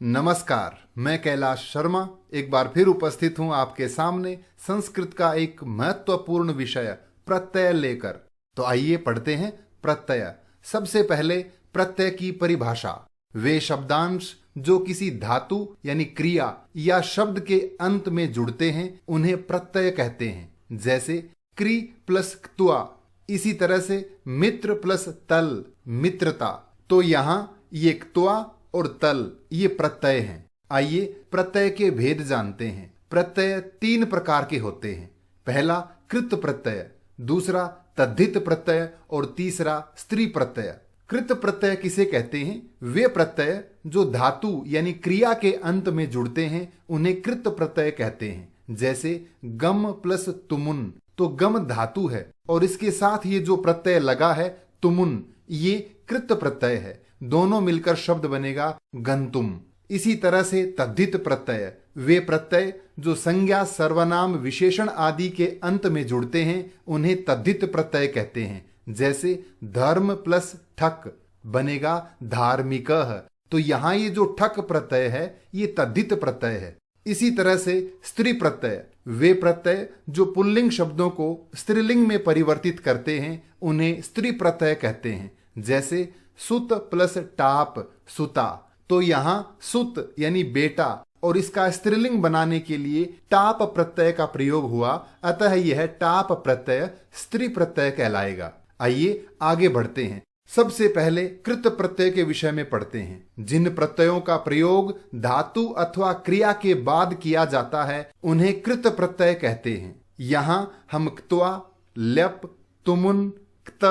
नमस्कार, मैं कैलाश शर्मा एक बार फिर उपस्थित हूं आपके सामने संस्कृत का एक महत्वपूर्ण विषय प्रत्यय लेकर। तो आइए पढ़ते हैं प्रत्यय। सबसे पहले प्रत्यय की परिभाषा। वे शब्दांश जो किसी धातु यानी क्रिया या शब्द के अंत में जुड़ते हैं उन्हें प्रत्यय कहते हैं। जैसे क्रि प्लस क्त्वा, इसी तरह से मित्र प्लस तल मित्रता। तो यहाँ ये क्त्वा और तल ये प्रत्यय हैं। आइए प्रत्यय के भेद जानते हैं। प्रत्यय तीन प्रकार के होते हैं। पहला कृत प्रत्यय, दूसरा तद्धित प्रत्यय और तीसरा स्त्री प्रत्यय। कृत प्रत्यय किसे कहते हैं? वे प्रत्यय जो धातु यानी क्रिया के अंत में जुड़ते हैं उन्हें कृत प्रत्यय कहते हैं। जैसे गम प्लस तुमुन, तो गम धातु है और इसके साथ ये जो प्रत्यय लगा है तुमुन, ये कृत प्रत्यय है। दोनों मिलकर शब्द बनेगा गंतुम। इसी तरह से तद्धित प्रत्यय, वे प्रत्यय जो संज्ञा सर्वनाम विशेषण आदि के अंत में जुड़ते हैं उन्हें तद्धित प्रत्यय कहते हैं। जैसे धर्म प्लस ठक बनेगा धार्मिकः, तो यहाँ ये जो ठक प्रत्यय है ये तद्धित प्रत्यय है। इसी तरह से स्त्री प्रत्यय, वे प्रत्यय जो पुल्लिंग शब्दों को स्त्रीलिंग में परिवर्तित करते हैं उन्हें स्त्री प्रत्यय कहते हैं। जैसे सुत प्लस टाप सुता, तो यहाँ सुत यानी बेटा और इसका स्त्रीलिंग बनाने के लिए टाप प्रत्यय का प्रयोग हुआ, अतः यह टाप प्रत्यय स्त्री प्रत्यय कहलाएगा। आइए आगे बढ़ते हैं। सबसे पहले कृत प्रत्यय के विषय में पढ़ते हैं। जिन प्रत्ययों का प्रयोग धातु अथवा क्रिया के बाद किया जाता है उन्हें कृत प्रत्यय कहते हैं। यहाँ हम क्त्वा, ल्यप, तुमुन, क्त,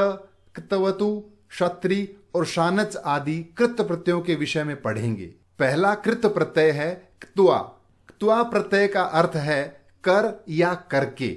क्तवतु, क्षत्रि और शानच आदि कृत प्रत्ययों के विषय में पढ़ेंगे। पहला कृत प्रत्यय है क्त्वा। क्त्वा प्रत्यय का अर्थ है कर या करके।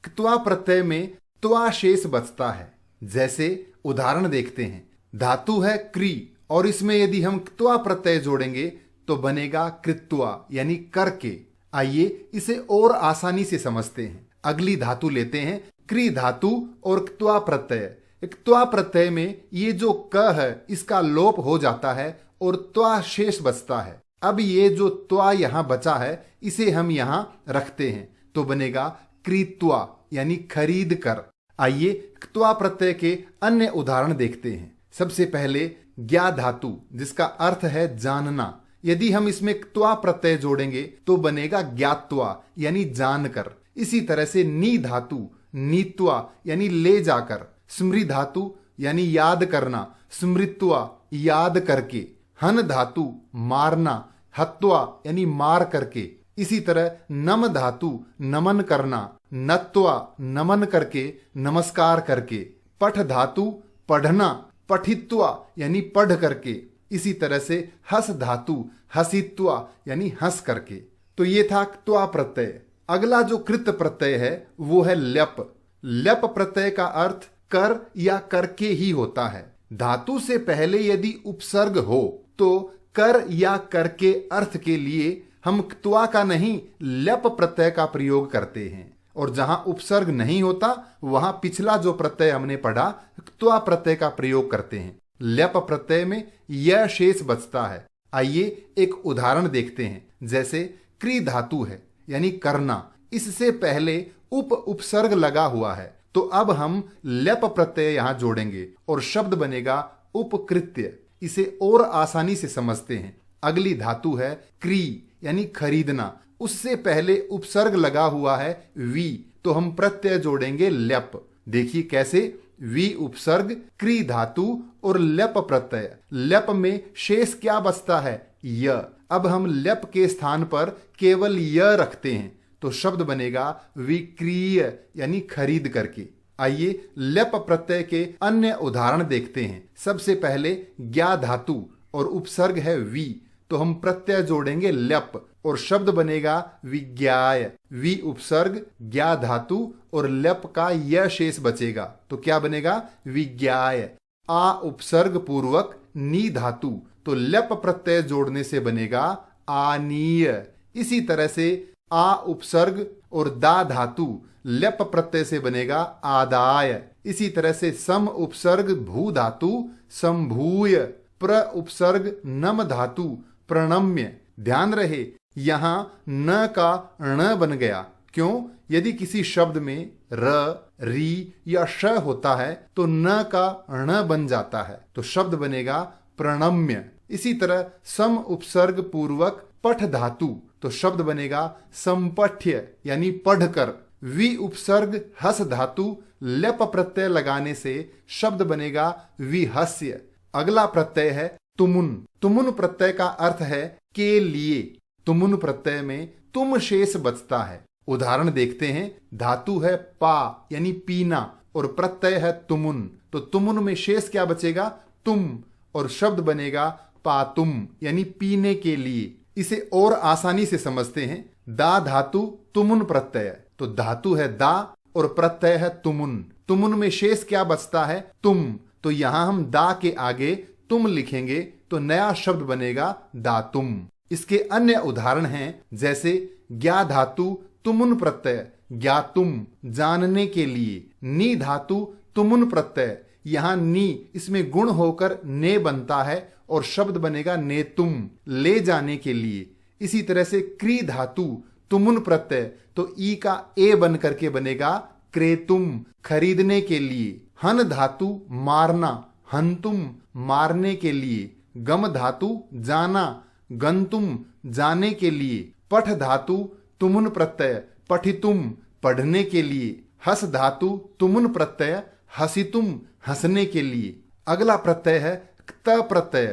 क्त्वा प्रत्यय में त्वा शेष बचता है। जैसे उदाहरण देखते हैं। धातु है क्री और इसमें यदि हम क्त्वा प्रत्यय जोड़ेंगे तो बनेगा कृत्वा यानी करके। आइए इसे और आसानी से समझते हैं। अगली धातु लेते हैं क्री धातु और क्त्वा प्रत्यय। क्त्वा प्रत्यय में ये जो क है इसका लोप हो जाता है और त्वा शेष बचता है। अब ये जो त्वा यहाँ बचा है इसे हम यहाँ रखते हैं तो बनेगा क्रीत्वा यानी खरीद कर। आइए क्त्वा प्रत्यय के अन्य उदाहरण देखते हैं। सबसे पहले ज्ञा धातु जिसका अर्थ है जानना, यदि हम इसमें क्त्वा प्रत्यय जोड़ेंगे तो बनेगा ज्ञात्वा यानी जानकर। इसी तरह से नी धातु नीत्वा यानी ले जाकर। स्मृ धातु यानी याद करना, स्मृत्वा याद करके। हन धातु मारना, हत्वा यानी मार करके। इसी तरह नम धातु नमन करना, नत्वा नमन करके नमस्कार करके। पठ धातु पढ़ना, पठित्वा यानी पढ़ करके। इसी तरह से हस धातु हसित्वा यानी हंस करके। तो ये था क्त्वा प्रत्यय। अगला जो कृत प्रत्यय है वो है ल्यप। ल्यप प्रत्यय का अर्थ कर या करके ही होता है। धातु से पहले यदि उपसर्ग हो तो कर या करके अर्थ के लिए हम क्त्वा का नहीं ल्यप प्रत्यय का प्रयोग करते हैं, और जहां उपसर्ग नहीं होता वहां पिछला जो प्रत्यय हमने पढ़ा क्त्वा प्रत्यय का प्रयोग करते हैं। ल्यप प्रत्यय में यह शेष बचता है। आइए एक उदाहरण देखते हैं। जैसे क्री धातु है यानी करना, इससे पहले उपसर्ग लगा हुआ है, तो अब हम ल्यप प्रत्यय यहां जोड़ेंगे और शब्द बनेगा उपकृत्य। इसे और आसानी से समझते हैं। अगली धातु है क्री यानी खरीदना, उससे पहले उपसर्ग लगा हुआ है वी, तो हम प्रत्यय जोड़ेंगे ल्यप। देखिए कैसे, वी उपसर्ग क्री धातु और ल्यप प्रत्यय। ल्यप में शेष क्या बचता है? य। अब हम ल्यप के स्थान पर केवल य रखते हैं तो शब्द बनेगा विक्रीय यानी खरीद करके। आइए ल्यप प्रत्यय के अन्य उदाहरण देखते हैं। सबसे पहले ज्ञा धातु और उपसर्ग है वी, तो हम प्रत्यय जोड़ेंगे ल्यप और शब्द बनेगा विज्ञाय। वी उपसर्ग ज्ञा धातु और ल्यप का य शेष बचेगा तो क्या बनेगा? विज्ञाय। आ उपसर्ग पूर्वक नी धातु, तो ल्यप प्रत्यय जोड़ने से बनेगा आनीय। इसी तरह से आ उपसर्ग और दा धातु ल्यप प्रत्यय से बनेगा आदाय। इसी तरह से सम उपसर्ग भू धातु संभूय। प्र उपसर्ग नम धातु प्रणम्य। ध्यान रहे यहां न का ण बन गया। क्यों? यदि किसी शब्द में र, री या श होता है तो न का ण बन जाता है, तो शब्द बनेगा प्रणम्य। इसी तरह सम उपसर्ग पूर्वक पठ धातु, तो शब्द बनेगा संपठ्य यानी पढ़कर। वि उपसर्ग हस धातु लप प्रत्यय लगाने से शब्द बनेगा विहस्य। अगला प्रत्यय है तुमुन। तुमुन प्रत्यय का अर्थ है के लिए। तुमुन प्रत्यय में तुम शेष बचता है। उदाहरण देखते हैं। धातु है पा यानी पीना और प्रत्यय है तुमुन, तो तुमुन में शेष क्या बचेगा? तुम, और शब्द बनेगा पातुम यानी पीने के लिए। इसे और आसानी से समझते हैं। दा धातु तुमुन प्रत्यय, तो धातु है दा और प्रत्यय है तुमुन। तुमुन में शेष क्या बचता है? तुम, तो यहां हम दा के आगे तुम लिखेंगे तो नया शब्द बनेगा दातुम। इसके अन्य उदाहरण हैं, जैसे ज्ञा धातु तुमुन प्रत्यय ज्ञातुम जानने के लिए। नी धातु तुमुन प्रत्यय, यहां नी इसमें गुण होकर ने बनता है और शब्द बनेगा नेतुम ले जाने के लिए। इसी तरह से क्री धातु तुमुन प्रत्यय, तो ई का ए बन करके बनेगा क्रेतुम खरीदने के लिए। हन धातु मारना हंतुम मारने के लिए। गम धातु जाना गंतुम जाने के लिए। पठ धातु तुमुन प्रत्यय पठितुम पढ़ने के लिए। हस धातु तुमुन प्रत्यय हसितुम हंसने के लिए। अगला प्रत्यय है क्त प्रत्यय।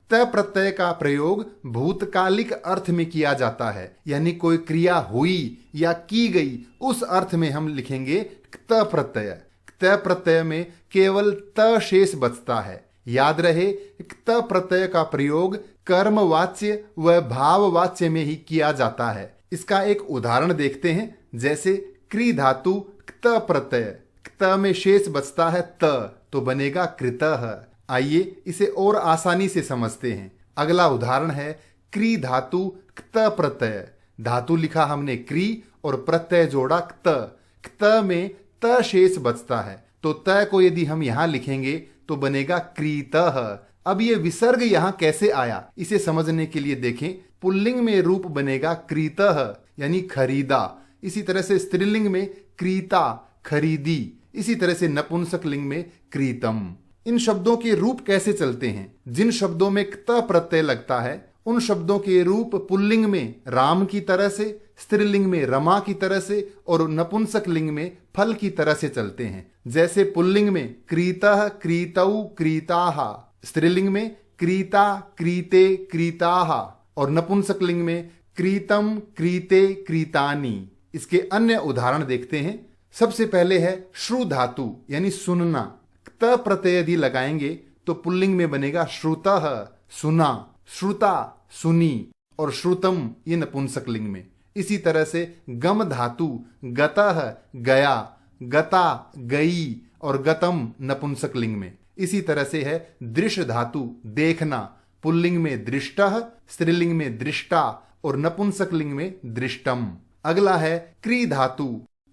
त प्रत्यय का प्रयोग भूतकालिक अर्थ में किया जाता है, यानी कोई क्रिया हुई या की गई उस अर्थ में हम लिखेंगे क्त प्रत्यय। क्त प्रत्यय में केवल त शेष बचता है। याद रहे क्त प्रत्यय का प्रयोग कर्मवाच्य व भाववाच्य में ही किया जाता है। इसका एक उदाहरण देखते हैं, जैसे क्री धातु क्त प्रत्यय, क्त में शेष बचता है त, तो बनेगा कृतः। आइए इसे और आसानी से समझते हैं। अगला उदाहरण है क्री धातु क्त प्रत्यय। धातु लिखा हमने क्री और प्रत्यय जोड़ा क्त। क्त में त शेष बचता है, तो त को यदि हम यहां लिखेंगे तो बनेगा क्रीतः। अब ये विसर्ग यहां कैसे आया, इसे समझने के लिए देखें। पुल्लिंग में रूप बनेगा क्रीतः यानी खरीदा। इसी तरह से स्त्रीलिंग में क्रीता खरीदी। इसी तरह से नपुंसक लिंग में क्रीतम। इन शब्दों के रूप कैसे चलते हैं? जिन शब्दों में क्त प्रत्यय लगता है उन शब्दों के रूप पुल्लिंग में राम की तरह से, स्त्रीलिंग में रमा की तरह से और नपुंसक लिंग में फल की तरह से चलते हैं। जैसे पुल्लिंग में क्रीतः क्रीतौ क्रीताः, स्त्रीलिंग में क्रीता क्रीते क्रीताः और नपुंसक लिंग में क्रीतम क्रीते क्रीतानि। इसके अन्य उदाहरण देखते हैं। सबसे पहले है श्रु धातु यानी सुनना। क्त प्रत्यय यदि लगाएंगे तो पुल्लिंग में बनेगा श्रुतः सुना, श्रुता सुनी और श्रुतम ये नपुंसक लिंग में। इसी तरह से गम धातु गतः गया, गता गई और गतम नपुंसक लिंग में। इसी तरह से है दृश्य धातु देखना, पुल्लिंग में दृष्टः, स्त्रीलिंग में दृष्टा और नपुंसक लिंग में दृष्टम। अगला है क्री धातु,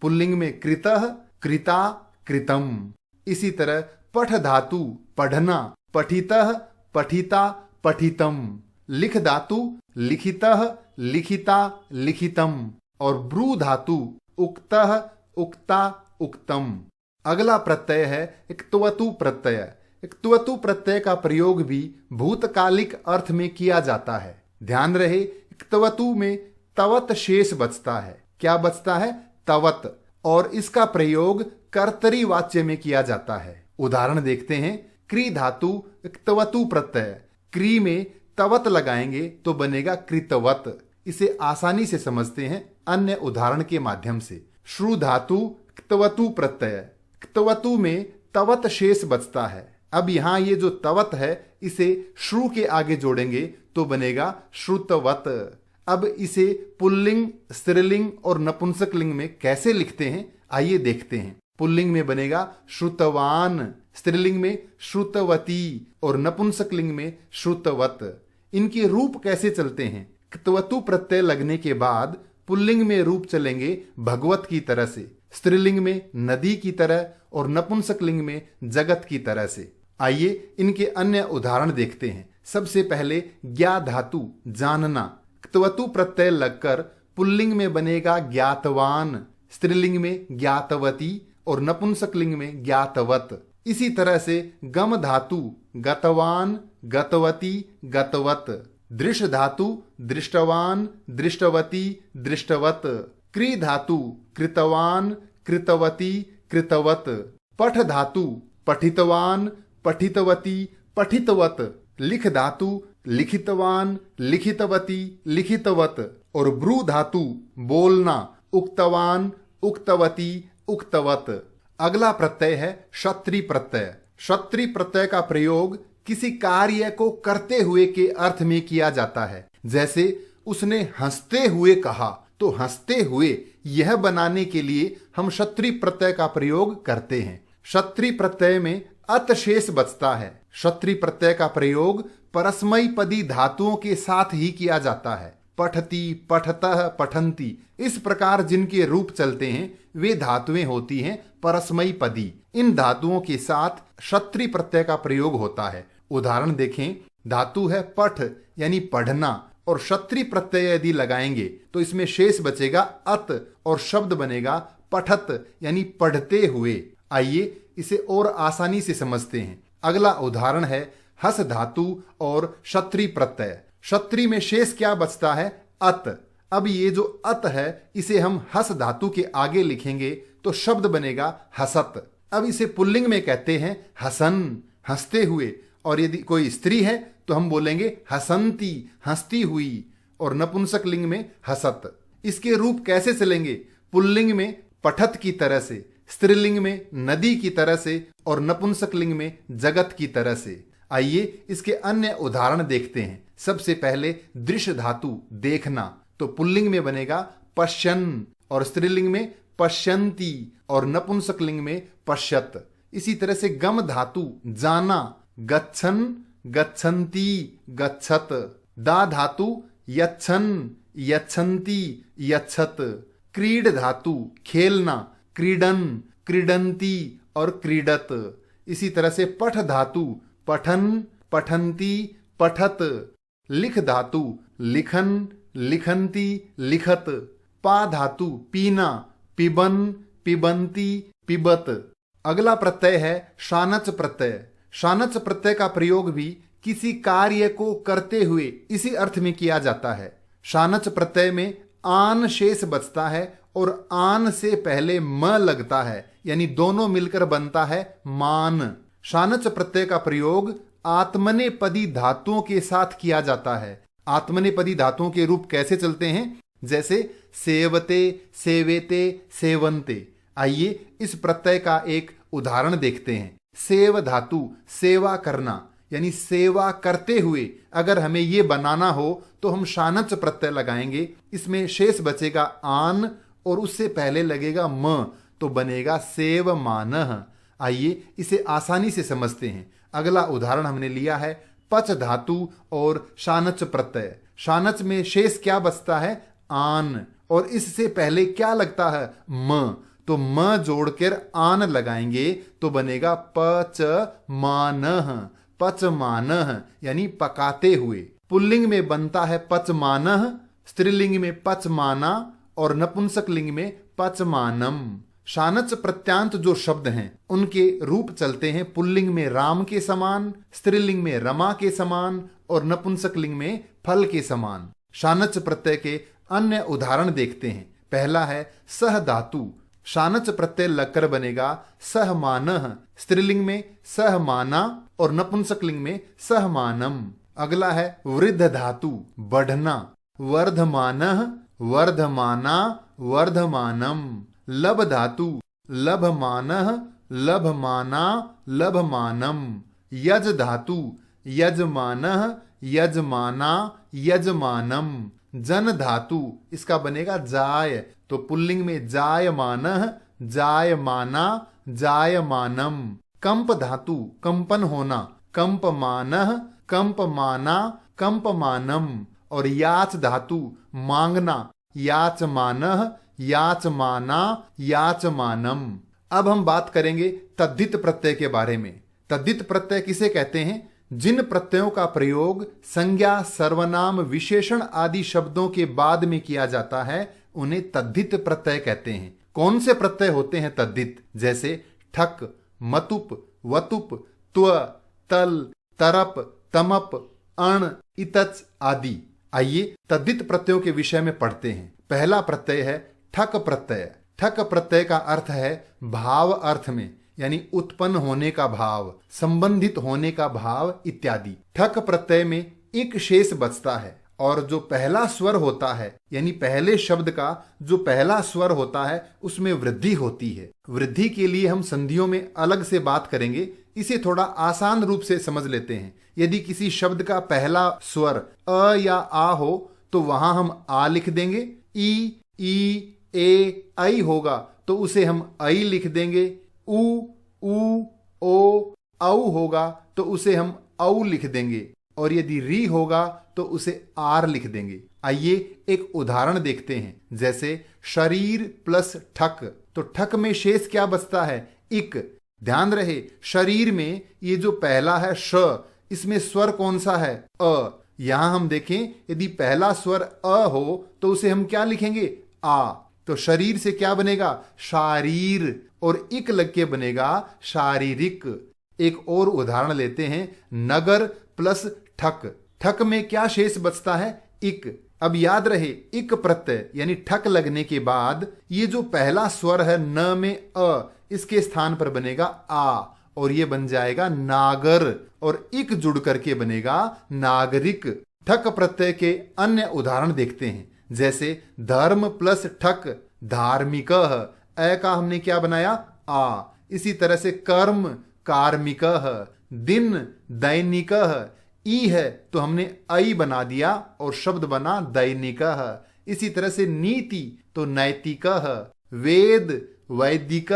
पुल्लिंग में कृतः कृता कृतम। इसी तरह पठ धातु पढ़ना, पठितः पठिता पठितम। लिख धातु लिखितः लिखिता लिखितम और ब्रू धातु उक्तः उक्ता उक्तम। अगला प्रत्यय है इक्त्वतु प्रत्यय। इक्त्वतु प्रत्यय का प्रयोग भी भूतकालिक अर्थ में किया जाता है। ध्यान रहे इक्त्वतु में तवत शेष बचता है। क्या बचता है? तवत, और इसका प्रयोग कर्तरी वाच्य में किया जाता है। उदाहरण देखते हैं। क्री धातु इक्त्वतु प्रत्यय, क्री में तवत लगाएंगे तो बनेगा कृतवत। इसे आसानी से समझते हैं अन्य उदाहरण के माध्यम से। श्रु धातु इक्त्वतु प्रत्यय, इक्त्वतु में तवत शेष बचता है। अब यहां ये जो तवत है इसे श्रु के आगे जोड़ेंगे तो बनेगा श्रुतवत। अब इसे पुल्लिंग, स्त्रीलिंग और नपुंसक लिंग में कैसे लिखते हैं आइए देखते हैं। पुल्लिंग में बनेगा श्रुतवान, स्त्रीलिंग में श्रुतवती और नपुंसक लिंग में श्रुतवत। इनके रूप कैसे चलते हैं? क्त्वतु प्रत्यय लगने के बाद पुल्लिंग में रूप चलेंगे भगवत की तरह से, स्त्रीलिंग में नदी की तरह और नपुंसक लिंग में जगत की तरह से। आइए इनके अन्य उदाहरण देखते हैं। सबसे पहले ज्ञा धातु जानना, क्तवतु प्रत्यय लगकर पुल्लिंग में बनेगा ज्ञातवान, स्त्रीलिंग में ज्ञातवती और नपुंसकलिंग में ज्ञातवत। इसी तरह से गम धातु गतवान, गतवती, गतवत। दृश धातु दृष्टवान, दृष्टवती, दृष्टवत। क्री धातु कृतवान, कृतवती, कृतवत। पठ धातु पठितवान, पठितवती, पठितवत। लिख धातु लिखितवान, लिखितवती, लिखितवत। और ब्रू धातु बोलना, उक्तवान, उक्तवती, उक्तवत। अगला प्रत्यय है क्षत्री प्रत्यय। क्षत्री प्रत्यय का प्रयोग किसी कार्य को करते हुए के अर्थ में किया जाता है। जैसे उसने हंसते हुए कहा, तो हंसते हुए यह बनाने के लिए हम क्षत्री प्रत्यय का प्रयोग करते हैं। क्षत्री प्रत्यय में अत शेष बचता है। क्षत्री प्रत्यय का प्रयोग परस्मयी पदी धातुओं के साथ ही किया जाता है। पठती, पठतः, पठंती, इस प्रकार जिनके रूप चलते हैं वे धातुएं होती हैं परस्मयी पदी। इन धातुओं के साथ क्षत्री प्रत्यय का प्रयोग होता है। उदाहरण देखें, धातु है पठ यानी पढ़ना, और क्षत्री प्रत्यय यदि लगाएंगे तो इसमें शेष बचेगा अत और शब्द बनेगा पठत यानी पढ़ते हुए। आइए इसे और आसानी से समझते हैं। अगला उदाहरण है हस धातु और क्षत्री प्रत्यय। क्षत्री में शेष क्या बचता है? अत। अब ये जो अत है इसे हम हस धातु के आगे लिखेंगे तो शब्द बनेगा हसत। अब इसे पुल्लिंग में कहते हैं हसन, हंसते हुए, और यदि कोई स्त्री है तो हम बोलेंगे हसंती, हंसती हुई, और नपुंसक लिंग में हसत। इसके रूप कैसे चलेंगे? पुल्लिंग में पठत की तरह से, स्त्रीलिंग में नदी की तरह से, और नपुंसक लिंग में जगत की तरह से। आइए इसके अन्य उदाहरण देखते हैं। सबसे पहले दृश्य धातु देखना, तो पुल्लिंग में बनेगा पश्यन, और स्त्रीलिंग में पश्यंती, और नपुंसक लिंग में पश्यत। इसी तरह से गम धातु जाना, गच्छन, गच्छन्ती, गच्छत। दा धातु यच्छन, यच्छन्ती, यच्छत। क्रीड धातु खेलना, क्रीडन, क्रीडंती, और क्रीडत। इसी तरह से पठ धातु पठन, पठंती, पठत। लिख धातु लिखन, लिखंती, लिखत। पा धातु पीना, पिबन, पिबंती, पिबत। अगला प्रत्यय है शानच प्रत्यय। शानच प्रत्यय का प्रयोग भी किसी कार्य को करते हुए इसी अर्थ में किया जाता है। शानच प्रत्यय में आन शेष बचता है और आन से पहले म लगता है, यानी दोनों मिलकर बनता है मान। शानच प्रत्यय का प्रयोग आत्मनेपदी धातुओं के साथ किया जाता है। आत्मनेपदी धातुओं के रूप कैसे चलते हैं? जैसे सेवते, सेवेते, सेवंते। आइए इस प्रत्यय का एक उदाहरण देखते हैं। सेव धातु सेवा करना, यानी सेवा करते हुए अगर हमें ये बनाना हो तो हम शानच प्रत्यय लगाएंगे। इसमें शेष बचेगा आन और उससे पहले लगेगा म, तो बनेगा सेव मानह। आइए इसे आसानी से समझते हैं। अगला उदाहरण हमने लिया है पच धातु और शानच प्रत्यय। शानच में शेष क्या बचता है? आन, और इससे पहले क्या लगता है? म, तो म जोड़कर आन लगाएंगे तो बनेगा पच मानह, पच मानह, यानी पकाते हुए। पुल्लिंग में बनता है पच मानह, स्त्रीलिंग में पच माना, और नपुंसक लिंग में पच मानम। शानच प्रत्यांत जो शब्द हैं उनके रूप चलते हैं पुल्लिंग में राम के समान, स्त्रीलिंग में रमा के समान, और नपुंसक लिंग में फल के समान। शानच प्रत्यय के अन्य उदाहरण देखते हैं। पहला है सह धातु। शानच प्रत्यय लगकर बनेगा सहमानह, स्त्रीलिंग में सहमाना, और नपुंसक लिंग में सहमानम। अगला है वृद्ध धातु बढ़ना। वर्धमानः, वर्धमाना, वर्धमानम। लब धातु लभमानः, लभमाना, लभमानम। यज धातु यजमानः, यजमाना, यजमानम। जन धातु इसका बनेगा जाय, तो पुल्लिंग में जायमानः, जायमाना, जायमानम। कंप धातु कंपन होना, कंपमानः, कंपमाना, कंपमानम। और याच धातु मांगना, याचमानः, याचमाना, याचमानम। अब हम बात करेंगे तद्धित प्रत्यय के बारे में। तद्धित प्रत्यय किसे कहते हैं? जिन प्रत्ययों का प्रयोग संज्ञा, सर्वनाम, विशेषण आदि शब्दों के बाद में किया जाता है उन्हें तद्धित प्रत्यय कहते हैं। कौन से प्रत्यय होते हैं तद्धित? जैसे ठक, मतुप, वतुप, त्व, तल, तरप, तमप, अण, इतच आदि। आइए तद्धित प्रत्ययों के विषय में पढ़ते हैं। पहला प्रत्यय है ठक प्रत्यय। ठक प्रत्यय का अर्थ है भाव अर्थ में, यानी उत्पन्न होने का भाव, संबंधित होने का भाव इत्यादि। ठक प्रत्यय में एक शेष बचता है और जो पहला स्वर होता है, यानी पहले शब्द का जो पहला स्वर होता है उसमें वृद्धि होती है। वृद्धि के लिए हम संधियों में अलग से बात करेंगे, इसे थोड़ा आसान रूप से समझ लेते हैं। यदि किसी शब्द का पहला स्वर अ या आ हो तो वहां हम आ लिख देंगे। ई, ए, ऐ होगा तो उसे हम ऐ लिख देंगे। उ, ओ, औ होगा तो उसे हम औ लिख देंगे और यदि री होगा तो उसे आर लिख देंगे। आइए एक उदाहरण देखते हैं। जैसे शरीर प्लस ठक, तो ठक में शेष क्या बचता है? इक। ध्यान रहे शरीर में ये जो पहला है श, इसमें स्वर कौन सा है? अ। यहां हम देखें यदि पहला स्वर अ हो तो उसे हम क्या लिखेंगे? आ। तो शरीर से क्या बनेगा? शारीर, और इक लग के बनेगा शारीरिक। एक और उदाहरण लेते हैं। नगर प्लस ठक, ठक में क्या शेष बचता है? इक। अब याद रहे इक प्रत्यय यानी ठक लगने के बाद ये जो पहला स्वर है न में अ, इसके स्थान पर बनेगा आ और ये बन जाएगा नागर, और इक जुड़ करके बनेगा नागरिक। ठक प्रत्यय के अन्य उदाहरण देखते हैं। जैसे धर्म प्लस ठक धार्मिक, ए का हमने क्या बनाया? आ। इसी तरह से कर्म कार्मिक, दिन दैनिक, ई है तो हमने ऐ बना दिया और शब्द बना दैनिक। इसी तरह से नीति तो नैतिक, वेद वैदिक,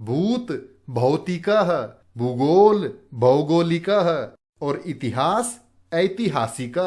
भूत भौतिक, भूगोल भौगोलिक और इतिहास ऐतिहासिक।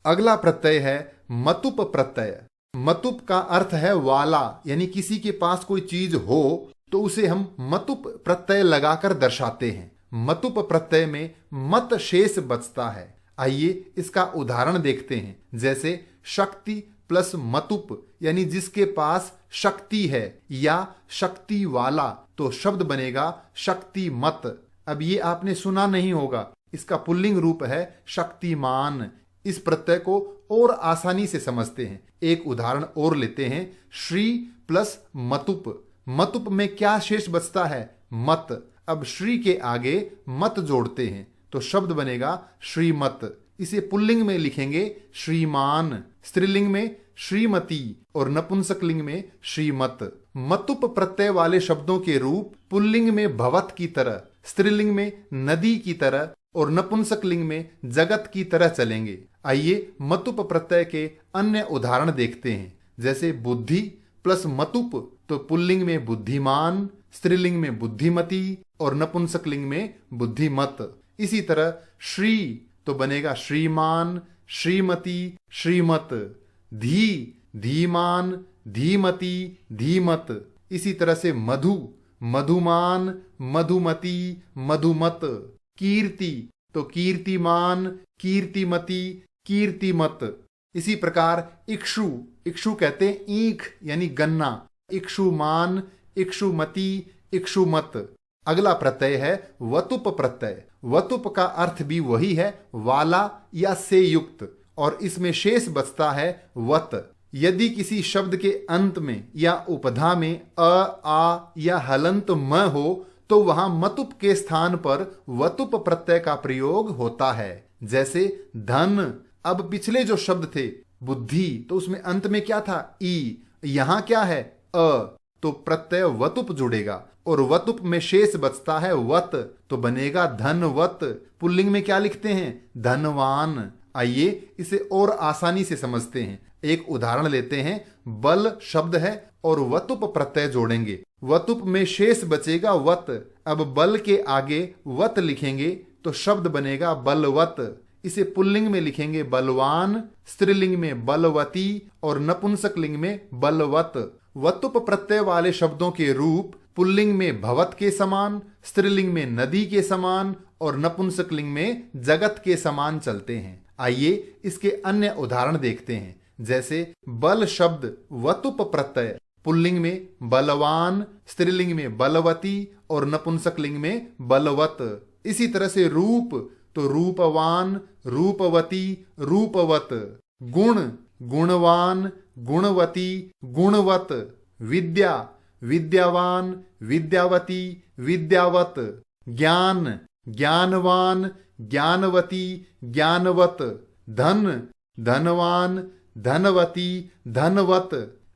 अगला प्रत्यय है मतुप प्रत्यय। मतुप का अर्थ है वाला, यानी किसी के पास कोई चीज हो तो उसे हम मतुप प्रत्यय लगाकर दर्शाते हैं। मतुप प्रत्यय में मत शेष बचता है। आइए इसका उदाहरण देखते हैं। जैसे शक्ति प्लस मतुप, यानी जिसके पास शक्ति है या शक्ति वाला, तो शब्द बनेगा शक्तिमत। अब ये आपने सुना नहीं होगा, इसका पुल्लिंग रूप है शक्तिमान। इस प्रत्यय को और आसानी से समझते हैं। एक उदाहरण और लेते हैं। श्री प्लस मतुप, मतुप में क्या शेष बचता है? मत। अब श्री के आगे मत जोड़ते हैं तो शब्द बनेगा श्रीमत। इसे पुल्लिंग में लिखेंगे श्रीमान, स्त्रीलिंग में श्रीमती और नपुंसकलिंग में श्रीमत। मतुप प्रत्यय वाले शब्दों के रूप पुल्लिंग में भवत की तरह, स्त्रीलिंग में नदी की तरह और नपुंसकलिंग में जगत की तरह चलेंगे। आइए मतुप प्रत्यय के अन्य उदाहरण देखते हैं। जैसे बुद्धि प्लस मतुप तो पुल्लिंग में बुद्धिमान, स्त्रीलिंग में बुद्धिमती और नपुंसकलिंग में बुद्धिमत। इसी तरह श्री तो बनेगा श्रीमान, श्रीमती, श्रीमत। धी धीमान, धीमती, धीमत। इसी तरह से मधु मधुमान, मधुमती, मधुमत। कीर्ति तो कीर्तिमान, कीर्तिमती, कीर्तिमत। इसी प्रकार इक्षु, इक्षु कहते हैं ईख यानी गन्ना, इक्षुमान, इक्षुमती, इक्षुमत। अगला प्रत्यय है वतुप प्रत्यय। वतुप का अर्थ भी वही है, वाला या से युक्त, और इसमें शेष बचता है वत। यदि किसी शब्द के अंत में या उपधा में अ, आ या हलंत म हो तो वहां मतुप के स्थान पर वतुप प्रत्यय का प्रयोग होता है। जैसे धन, अब पिछले जो शब्द थे बुद्धि तो उसमें अंत में क्या था? ई। यहां क्या है? अ, तो प्रत्यय वतुप जुड़ेगा और वतुप में शेष बचता है वत, तो बनेगा धनवत। पुल्लिंग में क्या लिखते हैं? धनवान। आइए इसे और आसानी से समझते हैं। एक उदाहरण लेते हैं। बल शब्द है और वतुप प्रत्यय जोड़ेंगे, वतुप में शेष बचेगा वत। अब बल के आगे वत लिखेंगे तो शब्द बनेगा बलवत। इसे पुल्लिंग में लिखेंगे बलवान, स्त्रीलिंग में बलवती और नपुंसकलिंग में बलवत। वतुप प्रत्यय वाले शब्दों के रूप पुल्लिंग में भवत के समान, स्त्रीलिंग में नदी के समान और नपुंसकलिंग में जगत के समान चलते हैं। आइए इसके अन्य उदाहरण देखते हैं। जैसे बल शब्द वतुप प्रत्यय पुल्लिंग में बलवान, स्त्रीलिंग में बलवती और नपुंसकलिंग में बलवत। इसी तरह से रूप तो रूपवान, रूपवती, रूपवत। गुण गुणवान, गुणवती, गुणवत। विद्या विद्यावान, विद्यावती, विद्यावत। ज्ञान ज्ञानवान, ज्ञानवती, ज्ञानवत। धन धनवान, धनवती, धनवत।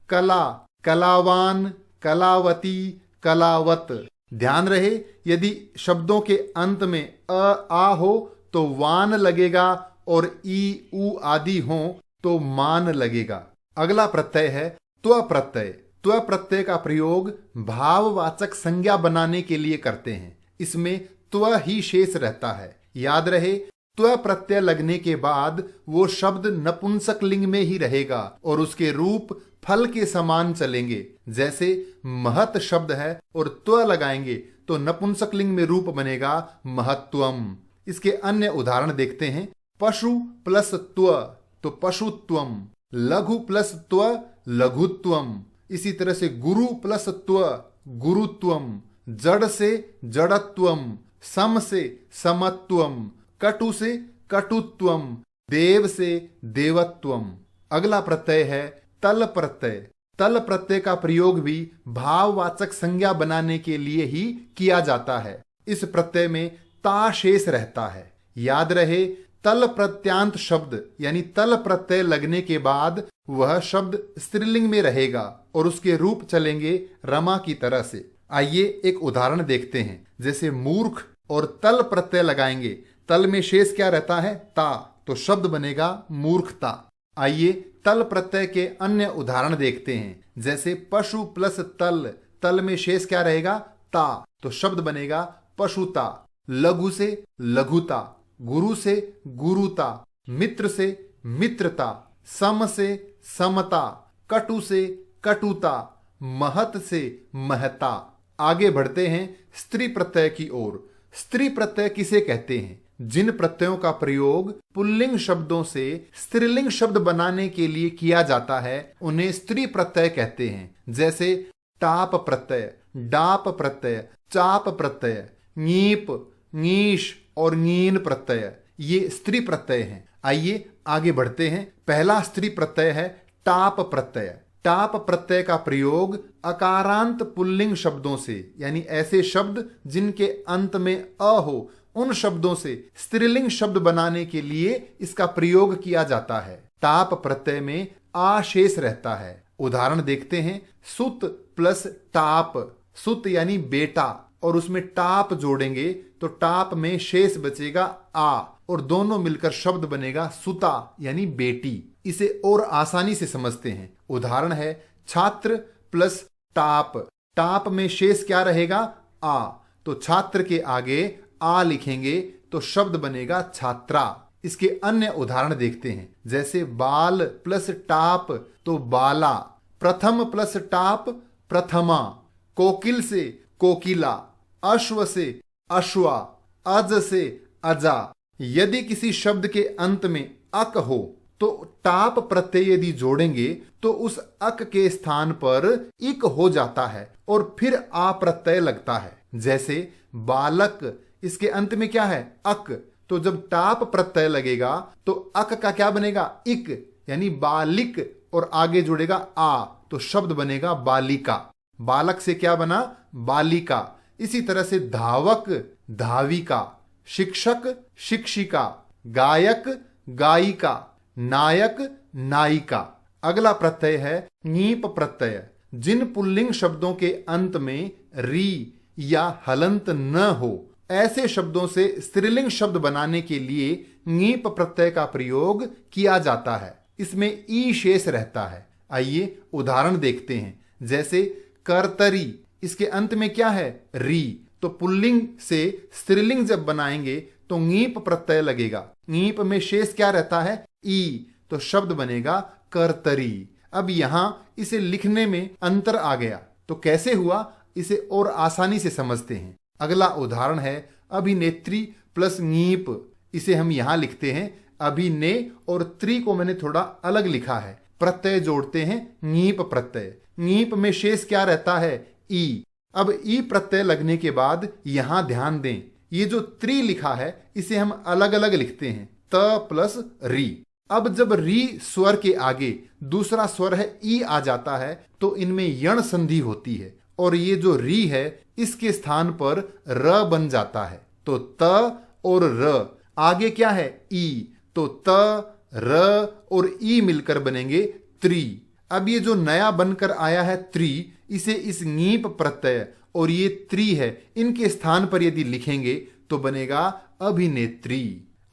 कला कलावान, कलावती, कलावत। ध्यान रहे यदि शब्दों के अंत में आ हो तो वान लगेगा और ई उ आदि हो तो मान लगेगा। अगला प्रत्यय है त्व प्रत्यय। त्व प्रत्यय का प्रयोग भाववाचक संज्ञा बनाने के लिए करते हैं। इसमें त्व ही शेष रहता है। याद रहे त्व प्रत्यय लगने के बाद वो शब्द नपुंसक लिंग में ही रहेगा और उसके रूप फल के समान चलेंगे। जैसे महत शब्द है और त्व लगाएंगे तो नपुंसक लिंग में रूप बनेगा महत्वम। इसके अन्य उदाहरण देखते हैं। पशु प्लस त्व तो पशुत्वम, लघु प्लस त्व लघुत्वम। इसी तरह से गुरु प्लस त्व गुरुत्वम, जड़ से जड़त्वम, सम से समत्वम, कटु से कटुत्वम, देव से देवत्वम। अगला प्रत्यय है तल प्रत्यय। तल प्रत्यय का प्रयोग भी भाववाचक संज्ञा बनाने के लिए ही किया जाता है। इस प्रत्यय में ता शेष रहता है। याद रहे तल प्रत्यांत शब्द यानी तल प्रत्यय लगने के बाद वह शब्द स्त्रीलिंग में रहेगा और उसके रूप चलेंगे रमा की तरह से। आइए एक उदाहरण देखते हैं। जैसे मूर्ख और तल प्रत्यय लगाएंगे, तल में शेष क्या रहता है? ता, तो शब्द बनेगा मूर्खता। आइए तल प्रत्यय के अन्य उदाहरण देखते हैं। जैसे पशु प्लस तल, तल में शेष क्या रहेगा? ता, तो शब्द बनेगा पशुता। लघु से लघुता, गुरु से गुरुता, मित्र से मित्रता, सम से समता, कटु से कटुता, महत से महता। आगे बढ़ते हैं स्त्री प्रत्यय की ओर। स्त्री प्रत्यय किसे कहते हैं? जिन प्रत्ययों का प्रयोग पुल्लिंग शब्दों से स्त्रीलिंग शब्द बनाने के लिए किया जाता है उन्हें स्त्री प्रत्यय कहते हैं। जैसे टाप प्रत्यय, डाप प्रत्यय, चाप प्रत्यय, नीप, नीश और नीन प्रत्यय, ये स्त्री प्रत्यय हैं। आइए आगे बढ़ते हैं। पहला स्त्री प्रत्यय है टाप प्रत्यय। टाप प्रत्यय का प्रयोग अकारांत पुल्लिंग शब्दों से यानी ऐसे शब्द जिनके अंत में अ हो उन शब्दों से स्त्रीलिंग शब्द बनाने के लिए इसका प्रयोग किया जाता है। टाप प्रत्यय में आ शेष रहता है। उदाहरण देखते हैं। सुत प्लस टाप, सुत यानी बेटा और उसमें टाप जोड़ेंगे तो टाप में शेष बचेगा आ और दोनों मिलकर शब्द बनेगा सुता यानी बेटी। इसे और आसानी से समझते हैं। उदाहरण है छात्र प्लस टाप, टाप में शेष क्या रहेगा? आ, तो छात्र के आगे आ लिखेंगे तो शब्द बनेगा छात्रा। इसके अन्य उदाहरण देखते हैं। जैसे बाल प्लस टाप तो बाला, प्रथम प्लस टाप प्रथमा, कोकिल से कोकिला, अश्व से अश्वा, अज से अजा। यदि किसी शब्द के अंत में अक हो तो टाप प्रत्यय यदि जोड़ेंगे तो उस अक के स्थान पर इक हो जाता है और फिर आ प्रत्यय लगता है। जैसे बालक, इसके अंत में क्या है? अक, तो जब टाप प्रत्यय लगेगा तो अक का क्या बनेगा? इक यानी बालिक और आगे जुड़ेगा आ तो शब्द बनेगा बालिका। बालक से क्या बना? बालिका। इसी तरह से धावक धाविका, शिक्षक शिक्षिका, गायक गायिका, नायक नायिका। अगला प्रत्यय है नीप प्रत्यय। जिन पुल्लिंग शब्दों के अंत में री या हलंत न हो ऐसे शब्दों से स्त्रीलिंग शब्द बनाने के लिए नीप प्रत्यय का प्रयोग किया जाता है। इसमें ई शेष रहता है। आइए उदाहरण देखते हैं। जैसे कर्तरी, इसके अंत में क्या है? री, तो पुल्लिंग से स्त्रीलिंग जब बनाएंगे तो नीप प्रत्यय लगेगा। नीप में शेष क्या रहता है? ई, तो शब्द बनेगा कर्तरी। अब यहां इसे लिखने में अंतर आ गया तो कैसे हुआ, इसे और आसानी से समझते हैं। अगला उदाहरण है अभिनेत्री प्लस ङीप, इसे हम यहां लिखते हैं। अभी ने और त्रि को मैंने थोड़ा अलग लिखा है। प्रत्यय जोड़ते हैं ङीप प्रत्यय। ङीप में शेष क्या रहता है? ई। अब ई प्रत्यय लगने के बाद यहां ध्यान दें, ये जो त्रि लिखा है इसे हम अलग अलग लिखते हैं, त प्लस री। अब जब री स्वर के आगे दूसरा स्वर है ई आ जाता है तो इनमें यण संधि होती है और ये जो री है इसके स्थान पर र बन जाता है। तो त और र, आगे क्या है? ई। तो त, र और ई मिलकर बनेंगे त्रि। अब ये जो नया बनकर आया है त्रि, इसे इस ङीप प्रत्यय और ये त्रि है इनके स्थान पर यदि लिखेंगे तो बनेगा अभिनेत्री।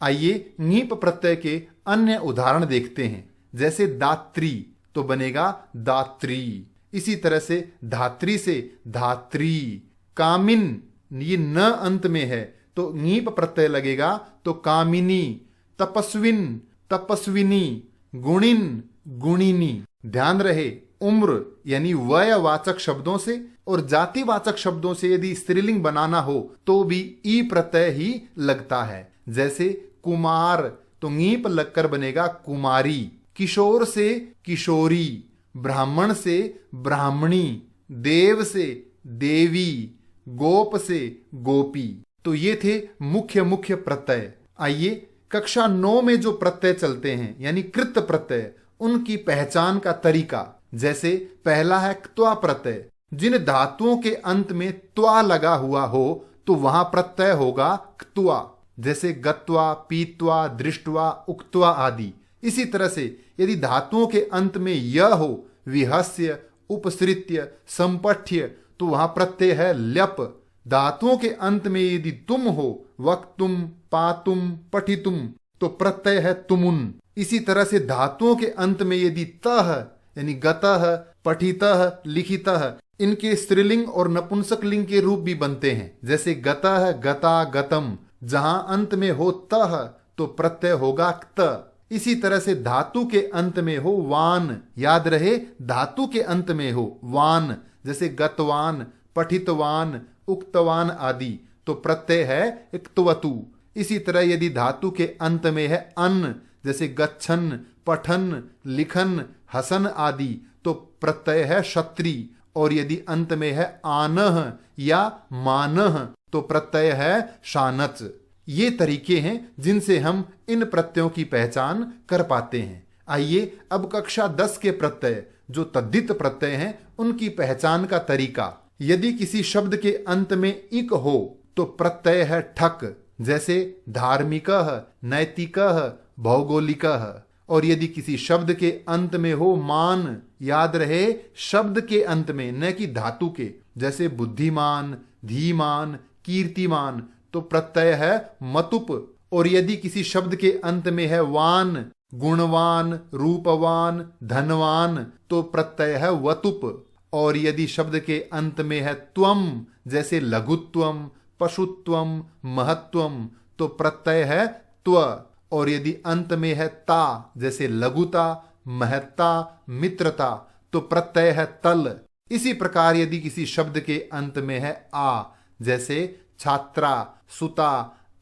आइए ङीप प्रत्यय के अन्य उदाहरण देखते हैं। जैसे दात्री तो बनेगा दात्री। इसी तरह से धात्री से धात्री। कामिन, ये न अंत में है तो ङीप प्रत्यय लगेगा तो कामिनी। तपस्विन, तपस्विनी। गुणिन, गुणिनी। ध्यान रहे, उम्र यानी वयवाचक शब्दों से और जातिवाचक शब्दों से यदि स्त्रीलिंग बनाना हो तो भी ई प्रत्यय ही लगता है। जैसे कुमार तो ङीप लगकर बनेगा कुमारी। किशोर से किशोरी। ब्राह्मण से ब्राह्मणी। देव से देवी। गोप से गोपी। तो ये थे मुख्य मुख्य प्रत्यय। आइए कक्षा 9 में जो प्रत्यय चलते हैं यानी कृत प्रत्यय, उनकी पहचान का तरीका। जैसे पहला है क्त्वा प्रत्यय। जिन धातुओं के अंत में त्वा लगा हुआ हो तो वहां प्रत्यय होगा क्त्वा। जैसे गत्वा, पीत्वा, दृष्ट्वा, उक्त्वा आदि। इसी तरह से यदि धातुओं के अंत में य हो, विहस्य, उपसृत्य, संपठ्य, तो वहां प्रत्यय है ल्यप। धातुओं के अंत में यदि तुम हो, वक्तुम, पातुम, पठितुम, तो प्रत्यय है तुमुन। इसी तरह से धातुओं के अंत में यदि तह यानी गतः, पठितः, लिखितः, इनके स्त्रीलिंग और नपुंसक लिंग के रूप भी बनते हैं। जैसे गतः, गता, गतम। जहां अंत में हो तह तो प्रत्यय होगा क्त। इसी तरह से धातु के अंत में हो वान, याद रहे धातु के अंत में हो वान, जैसे गतवान, पठितवान, उक्तवान आदि, तो प्रत्यय है इक्तवतु। इसी तरह यदि धातु के अंत में है अन, जैसे गच्छन, पठन, लिखन, हसन आदि, तो प्रत्यय है क्षत्रि। और यदि अंत में है आनह या मानह तो प्रत्यय है शानच। ये तरीके हैं जिनसे हम इन प्रत्ययों की पहचान कर पाते हैं। आइए अब कक्षा 10 के प्रत्यय जो तद्धित प्रत्यय हैं उनकी पहचान का तरीका। यदि किसी शब्द के अंत में इक हो तो प्रत्यय है ठक। जैसे धार्मिकः, नैतिकः, भौगोलिकः। और यदि किसी शब्द के अंत में हो मान, याद रहे शब्द के अंत में न कि धातु के, जैसे बुद्धिमान, धीमान, कीर्तिमान, तो प्रत्यय है मतुप। और यदि किसी शब्द के अंत में है वान, गुणवान, रूपवान, धनवान, तो प्रत्यय है वतुप। और यदि शब्द के अंत में है त्वम, जैसे लघुत्वम, पशुत्वम, महत्वम, तो प्रत्यय है त्व। और यदि अंत में है ता, जैसे लघुता, महत्ता, मित्रता, तो प्रत्यय है तल। इसी प्रकार यदि किसी शब्द के अंत में है आ, जैसे छात्रा, सुता,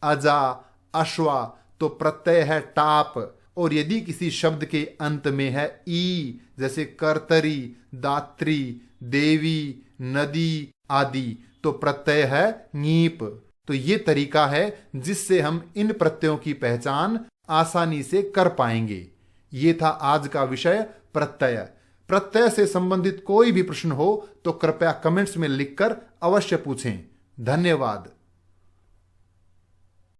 अजा, अश्वा, तो प्रत्यय है टाप। और यदि किसी शब्द के अंत में है ई, जैसे कर्तरी, दात्री, देवी, नदी आदि, तो प्रत्यय है ङीप। तो ये तरीका है जिससे हम इन प्रत्ययों की पहचान आसानी से कर पाएंगे। ये था आज का विषय प्रत्यय। प्रत्यय से संबंधित कोई भी प्रश्न हो तो कृपया कमेंट्स में लिखकर अवश्य पूछें। धन्यवाद।